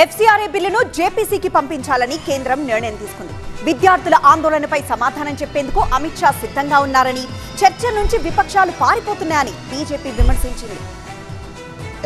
FCRA బిల్లును జేపీసీకి పంపించాలని కేంద్రం నిర్ణయం తీసుకుంది. విద్యార్థుల ఆందోళనపై సమాధానం చెప్పేందుకు అమిత్ షా సిద్ధంగా ఉన్నారని, చర్చ నుంచి విపక్షాలు పారిపోతున్నాయని బీజేపీ విమర్శించింది.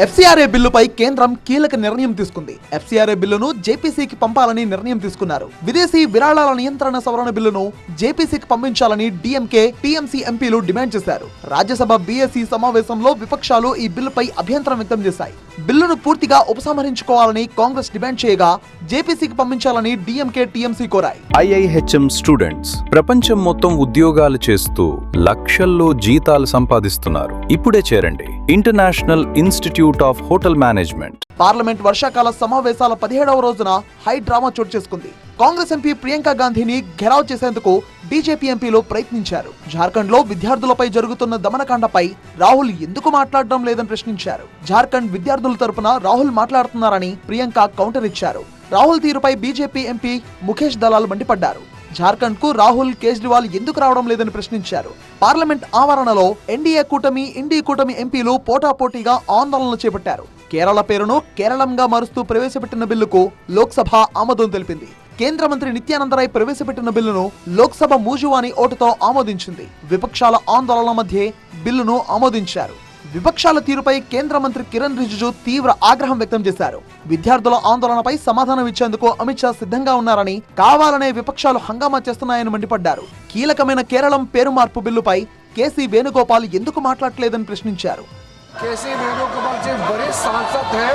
ఎఫ్సీఆర్ఏ బిల్లుపై కేంద్రం కీలక నిర్ణయం తీసుకుంది. ఎఫ్సీఆర్ఏ బిల్లును జేపీసీకి పంపాలని నిర్ణయం తీసుకున్నారు. విదేశీ విరాళాల నియంత్రణ సవరణ బిల్లును జేపీసీకి పంపించాలని డీఎంకే, టీఎంసీ ఎంపీలు డిమాండ్ చేశారు. రాజ్యసభ బీఎస్సీ సమావేశంలో విపక్షాలు ఈ బిల్లుపై అభ్యంతరం వ్యక్తం చేశాయి. బిల్లును పూర్తిగా ఉపసంహరించుకోవాలని కాంగ్రెస్ డిమాండ్ చేయగా, జేపీసీకి పంపించాలని డీఎంకే, టీఎంసీ కోరాయి. ఐఐహెచ్ఎం స్టూడెంట్స్ ప్రపంచం మొత్తం ఉద్యోగాలు చేస్తూ లక్షల్లో జీతాలు సంపాదిస్తున్నారు. ఇప్పుడే చేరండి international institute of hotel management. Parliament వర్షాకాల సమావేశాల 17వ రోజున హై డ్రామా చోటు చేసుకుంది. కాంగ్రెస్ ఎంపీ ప్రియాంక గాంధీని ఘెరావ్ చేసేందుకు బీజేపీ ఎంపీలు ప్రయత్నించారు. జార్ఖండ్ లో విద్యార్థులపై జరుగుతున్న దమనకాండపై రాహుల్ ఎందుకు మాట్లాడడం లేదని ప్రశ్నించారు. జార్ఖండ్ విద్యార్థుల తరపున రాహుల్ మాట్లాడుతున్నారని ప్రియాంక కౌంటర్ ఇచ్చారు. రాహుల్ తీరుపై బీజేపీ ఎంపీ ముఖేష్ దలాల్ మండిపడ్డారు. జార్ఖండ్ కు రాహుల్, కేజ్రీవాల్ ఎందుకు రావడం లేదని ప్రశ్నించారు. పార్లమెంట్ ఆవరణలో ఎన్డీఏ కూటమి, ఇండీ కూటమి ఎంపీలు పోటాపోటీగా ఆందోళనలు చేపట్టారు. కేరళ పేరును కేరళంగా మారుస్తూ ప్రవేశపెట్టిన బిల్లుకు లోక్సభ ఆమోదం తెలిపింది. కేంద్ర మంత్రి నిత్యానందరాయ్ ప్రవేశపెట్టిన బిల్లును లోక్సభ మూజువాని ఓటుతో ఆమోదించింది. విపక్షాల ఆందోళన మధ్య బిల్లును ఆమోదించారు. విపక్షాల తీరుపై కేంద్ర మంత్రి కిరణ్ రిజిజు తీవ్ర ఆగ్రహం వ్యక్తం చేశారు. విద్యార్థుల ఆందోళనపై సమాధానం ఇచ్చేందుకు అమిత్ షా సిద్ధంగా ఉన్నారని, కావాలనే విపక్షాలు హంగామా చేస్తున్నాయని మండిపడ్డారు. కీలకమైన కేరళం పేరు మార్పు బిల్లుపై కేసీ వేణుగోపాల్ ఎందుకు మాట్లాడలేదని ప్రశ్నించారు. केसी वेणुगोपाल जी बड़े सांसद हैं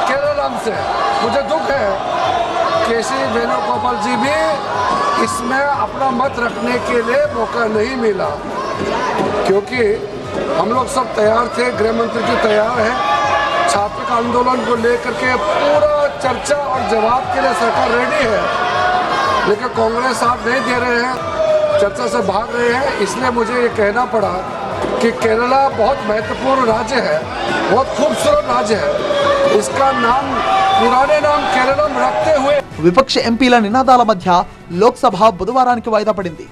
केरलम से, मुझे दुख है केसी वेणुगोपाल जी भी इसमें अपना मत रखने के लिए मौका नहीं मिला, क्योंकि हम लोग सब तैयार थे, गृह मंत्री जी तैयार है, छात्र आंदोलन को लेकर के पूरा चर्चा और जवाब के लिए सरकार रेडी है, लेकिन कांग्रेस साथ नहीं दे रहे हैं, चर्चा से भाग रहे हैं। इसलिए मुझे ये कहना पड़ा कि केरला बहुत महत्वपूर्ण राज्य है, बहुत खूबसूरत राज्य है, इसका नाम पुराने नाम केरलम रखते हुए విపక్ష ఎంపీల నినాదాల మధ్య లోక్సభ బుధవారానికి వాయిదా పడింది.